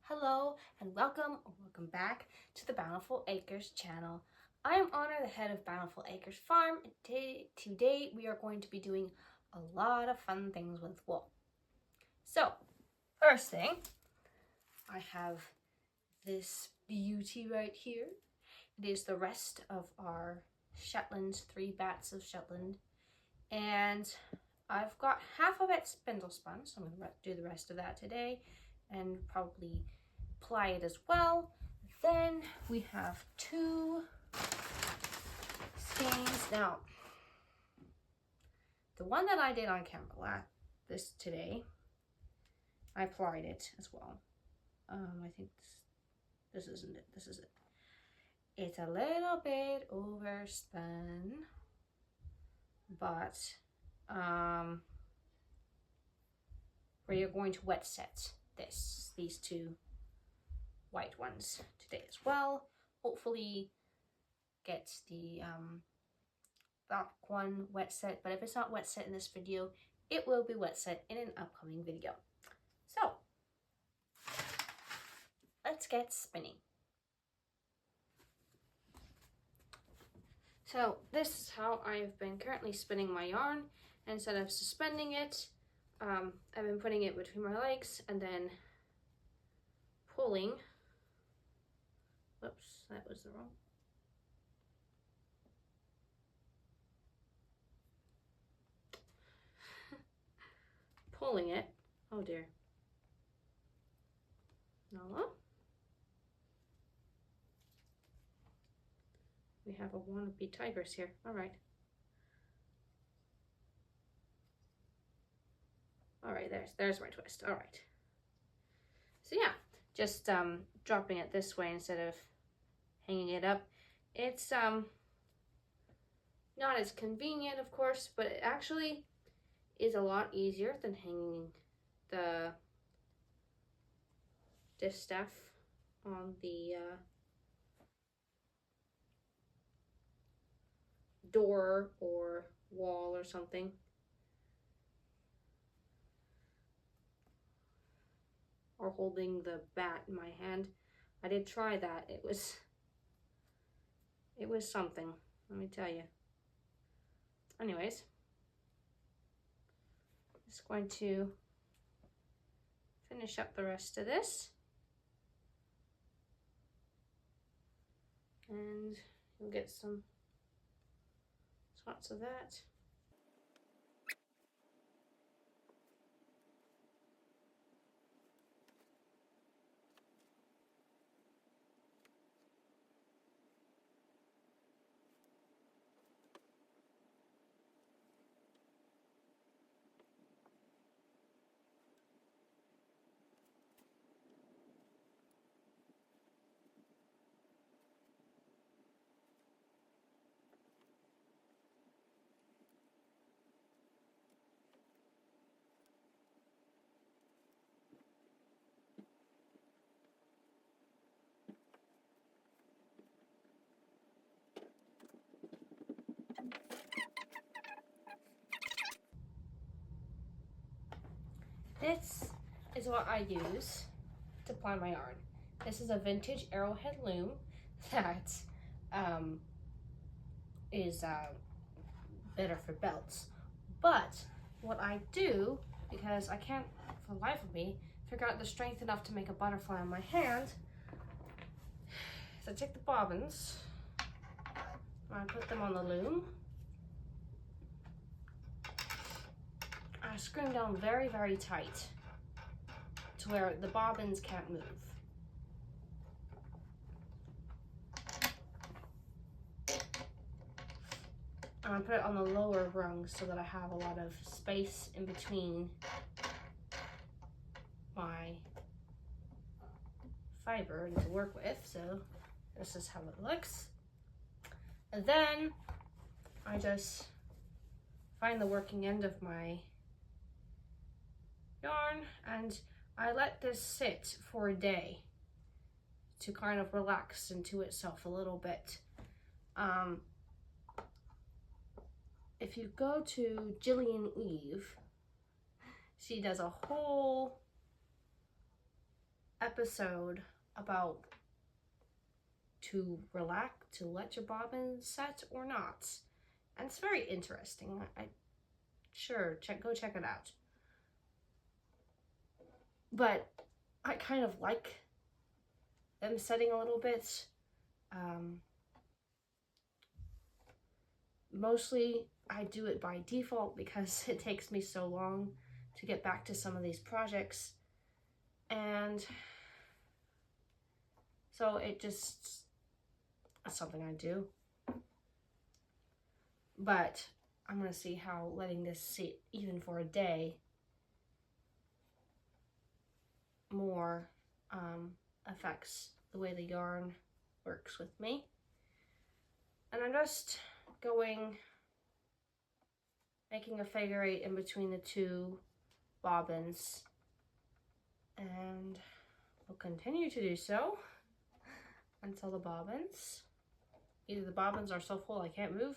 Hello and welcome back to the Bountiful Acres channel. I am Honor, the head of Bountiful Acres Farm, and today we are going to be doing a lot of fun things with wool. So, first thing, I have this beauty right here. It is the rest of our Shetlands, 3 bats of Shetland, and I've got half of it spindle spun, so I'm going to do the rest of that today and probably ply it as well. Then we have 2 skeins. Now, the one that I did on camera today, I plied it as well. I think this isn't it. This is it. It's a little bit overspun, but we are going to wet set these 2 white ones today as well. Hopefully get the black one wet set, but if it's not wet set in this video, it will be wet set in an upcoming video. So let's get spinning. So this is how I've been currently spinning my yarn. Instead of suspending it, I've been putting it between my legs and then pulling. Whoops, that was the wrong. Pulling it. Oh dear. Nala. We have a wannabe tigress here. All right. All right, there's my twist. All right. So yeah, just dropping it this way instead of hanging it up. It's not as convenient, of course, but it actually is a lot easier than hanging the distaff on the door or wall or something. Or holding the bat in my hand. I did try that. It was something, let me tell you. Anyways, just going to finish up the rest of this. And you'll get some spots of that. This is what I use to ply my yarn. This is a vintage arrowhead loom that is better for belts. But what I do, because I can't for the life of me figure out the strength enough to make a butterfly on my hand, is I take the bobbins and I put them on the loom. I screw them down very, very tight to where the bobbins can't move. And I put it on the lower rung so that I have a lot of space in between my fiber to work with. So this is how it looks. And then I just find the working end of my yarn and I let this sit for a day to kind of relax into itself a little bit. If you go to Jillian Eve, she does a whole episode about to relax, to let your bobbin set or not. And it's very interesting. Go check it out. But I kind of like them setting a little bit. Mostly I do it by default because it takes me so long to get back to some of these projects. And so it's something I do. But I'm going to see how letting this sit even for a day more affects the way the yarn works with me. And I'm just making a figure 8 in between the two bobbins, and we'll continue to do so until either the bobbins are so full I can't move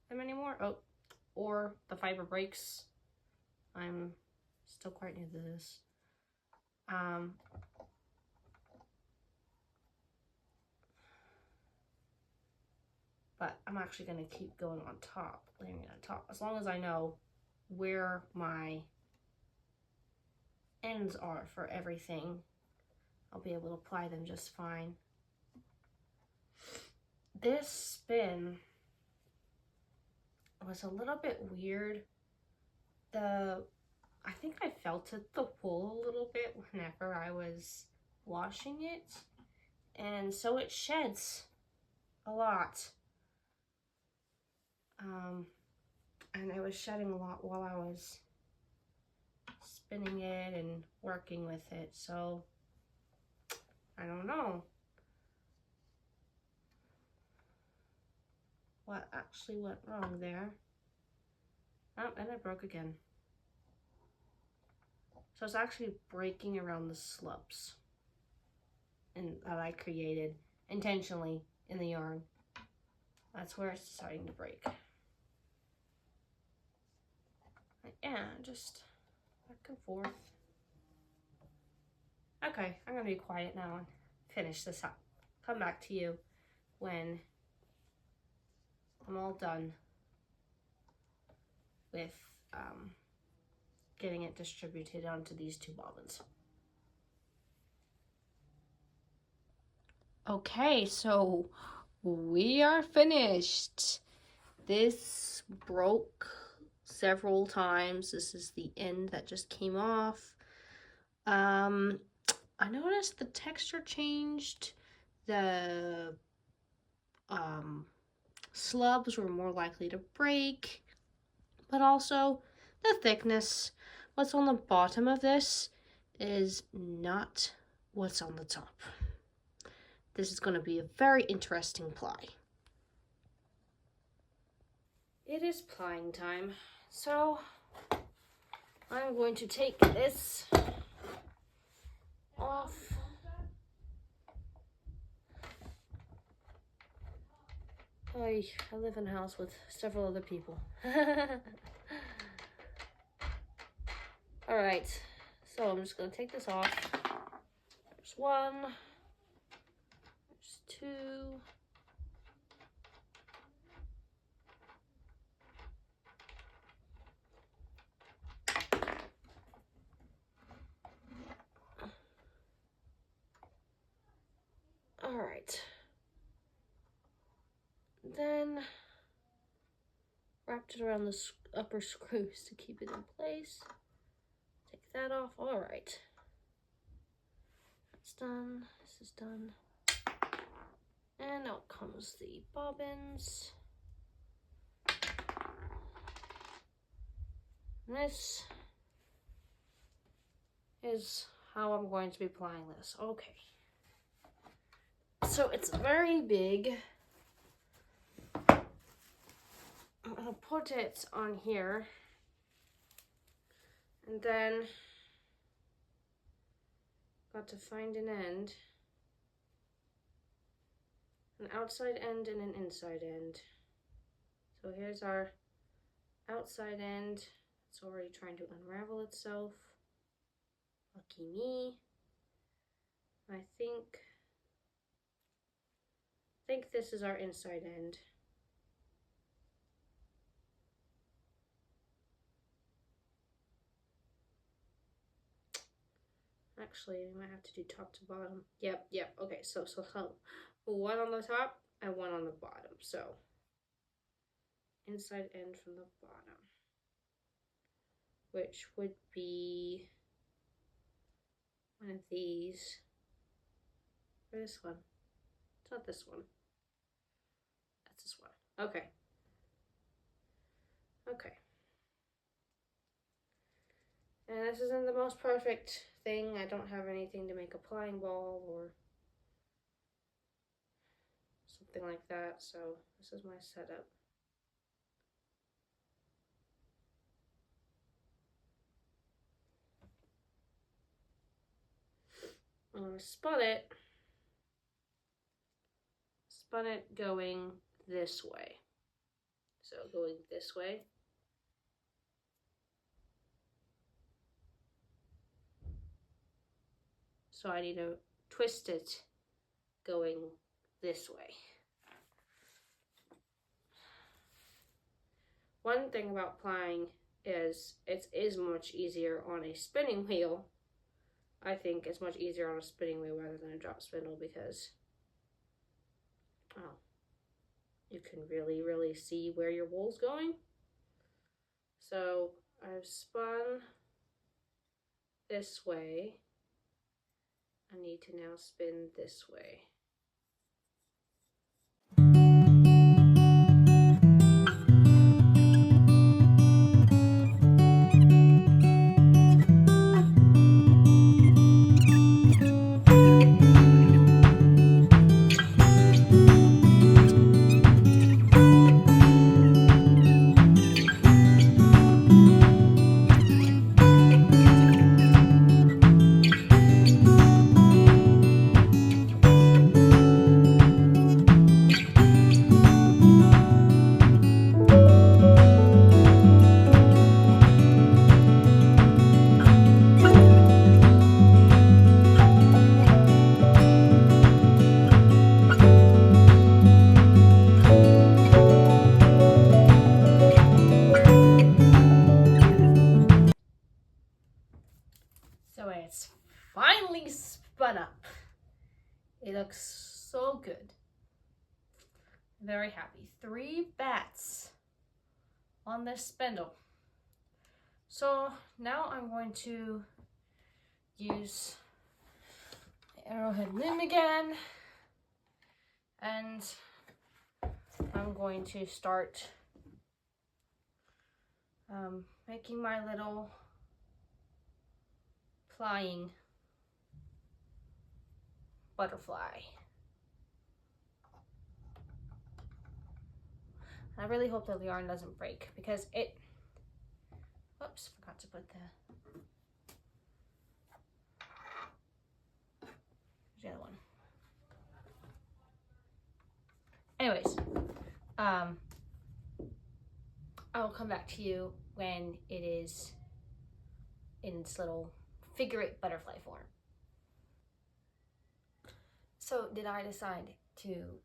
them anymore, or the fiber breaks. I'm still quite new to this. But I'm actually going to keep going on top, layering it on top, as long as I know where my ends are for everything. I'll be able to apply them just fine. This spin was a little bit weird. I think I felted the wool a little bit whenever I was washing it, and so it sheds a lot. And it was shedding a lot while I was spinning it and working with it, so I don't know what actually went wrong there. Oh, and it broke again. So it's actually breaking around the slopes that I created intentionally in the yarn. That's where it's starting to break. Yeah, just back and forth. Okay, I'm gonna be quiet now and finish this up. Come back to you when I'm all done with getting it distributed onto these two bobbins. Okay, so we are finished. This broke several times. This is the end that just came off. I noticed the texture changed. The slubs were more likely to break, but also the thickness. What's on the bottom of this is not what's on the top. This is going to be a very interesting ply. It is plying time, so I'm going to take this off. I live in a house with several other people. Alright, so I'm just going to take this off. There's one. There's two. Alright. Then wrapped it around the upper screws to keep it in place. Take that off. Alright. That's done. This is done. And out comes the bobbins. And this is how I'm going to be plying this. Okay. So it's very big. I'm going to put it on here. And then got to find an end. An outside end and an inside end. So here's our outside end. It's already trying to unravel itself. Lucky me. think this is our inside end. Actually, I might have to do top to bottom. Yep. Okay, so one on the top and one on the bottom. So inside end from the bottom, which would be one of these. Or this one. It's not this one. That's this one. Okay. And this isn't the most perfect thing. I don't have anything to make a plying ball or something like that. So this is my setup. I'm going to spun it going this way. So going this way. So I need to twist it going this way. One thing about plying is it is much easier on a spinning wheel. I think it's much easier on a spinning wheel rather than a drop spindle because you can really see where your wool's going. So I've spun this way. I need to now spin this way. So it's finally spun up. It looks so good. Very happy. 3 bats on this spindle. So now I'm going to use the arrowhead loom again, and I'm going to start making my little plying butterfly. I really hope that the yarn doesn't break because it, whoops, forgot to put the other one. Anyways, I will come back to you when it is in its little figure-eight butterfly form. So did I decide to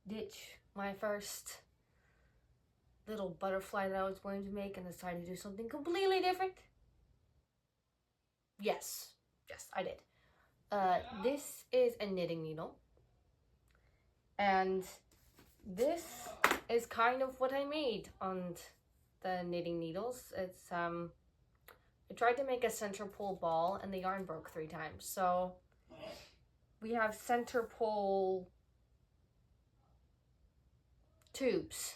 ditch my first little butterfly that I was going to make and decide to do something completely different? Yes, I did. This is a knitting needle, and this is kind of what I made on the knitting needles. It's I tried to make a center pull ball and the yarn broke 3 times. So we have center pull tubes.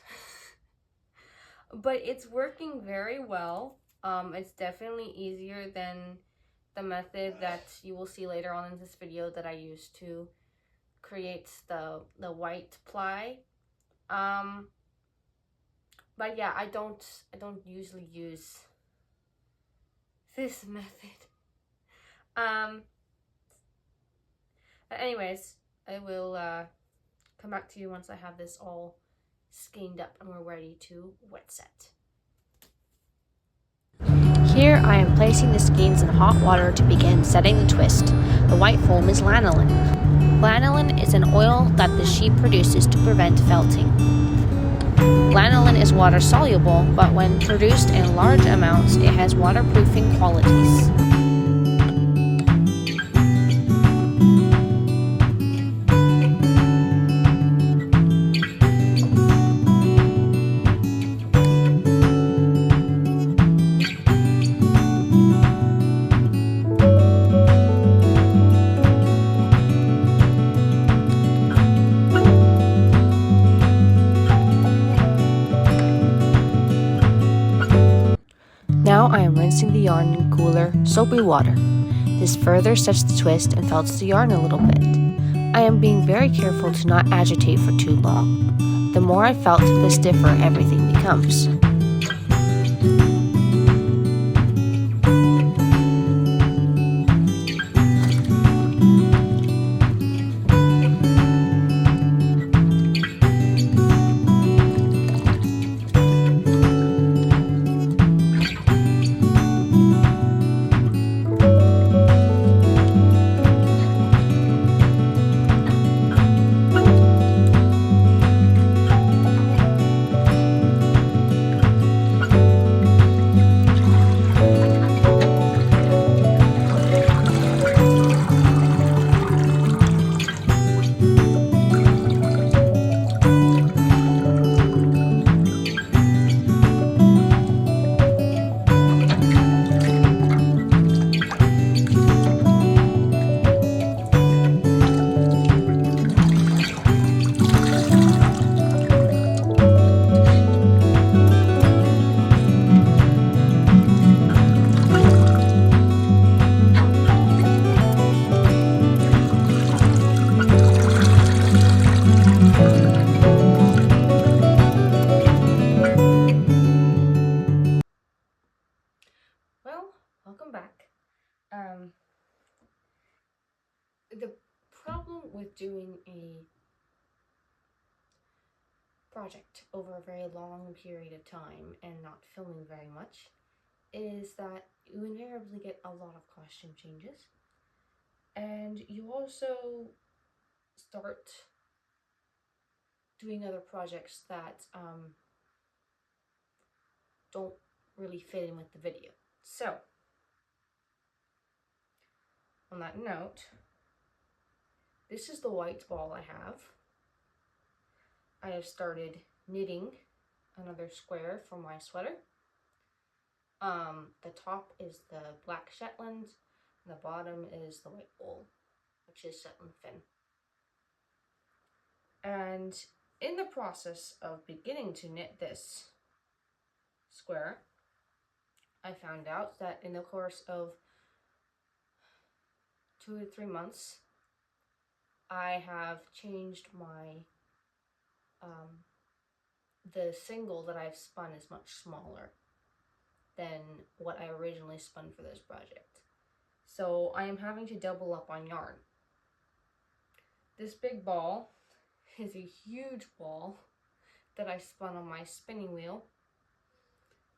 But it's working very well. It's definitely easier than the method that you will see later on in this video that I used to create the white ply. But yeah, I don't usually use this method. Anyways, I will come back to you once I have this all skeined up and we're ready to wet set. Here I am placing the skeins in hot water to begin setting the twist. The white foam is lanolin. Lanolin is an oil that the sheep produces to prevent felting. Lanolin is water soluble, but when produced in large amounts, it has waterproofing qualities. Now I am rinsing the yarn in cooler, soapy water. This further sets the twist and felts the yarn a little bit. I am being very careful to not agitate for too long. The more I felt, the stiffer everything becomes. Well, welcome back. The problem with doing a project over a very long period of time and not filming very much is that you invariably get a lot of costume changes, and you also start doing other projects that don't really fit in with the video. So, on that note, this is the white ball I have. I have started knitting another square for my sweater. The top is the black Shetland, and the bottom is the white wool, which is Shetland fin. And in the process of beginning to knit this square, I found out that in the course of 2 to 3 months, I have changed my, the single that I've spun is much smaller than what I originally spun for this project. So I am having to double up on yarn. This big ball is a huge ball that I spun on my spinning wheel,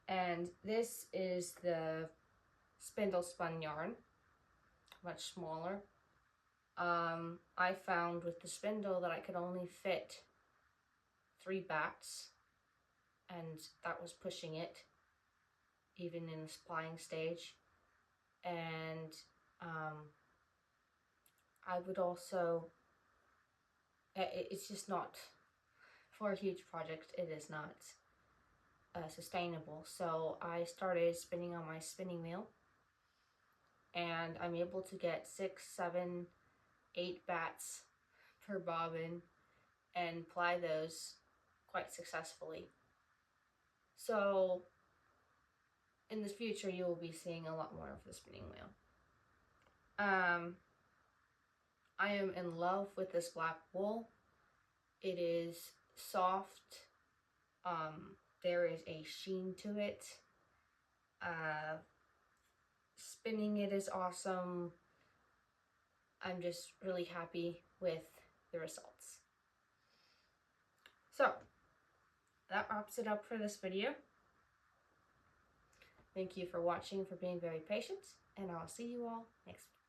and this is the spindle spun yarn, much smaller. I found with the spindle that I could only fit 3 bats, and that was pushing it even in the plying stage. And I would also, it's just not, for a huge project, it is not sustainable. So I started spinning on my spinning wheel, and I'm able to get 6, 7, 8 bats per bobbin and ply those quite successfully. So in the future, you will be seeing a lot more of the spinning wheel. I am in love with this black wool. It is soft. There is a sheen to it. Spinning it is awesome. I'm just really happy with the results. So that wraps it up for this video. Thank you for watching, for being very patient, and I'll see you all next week.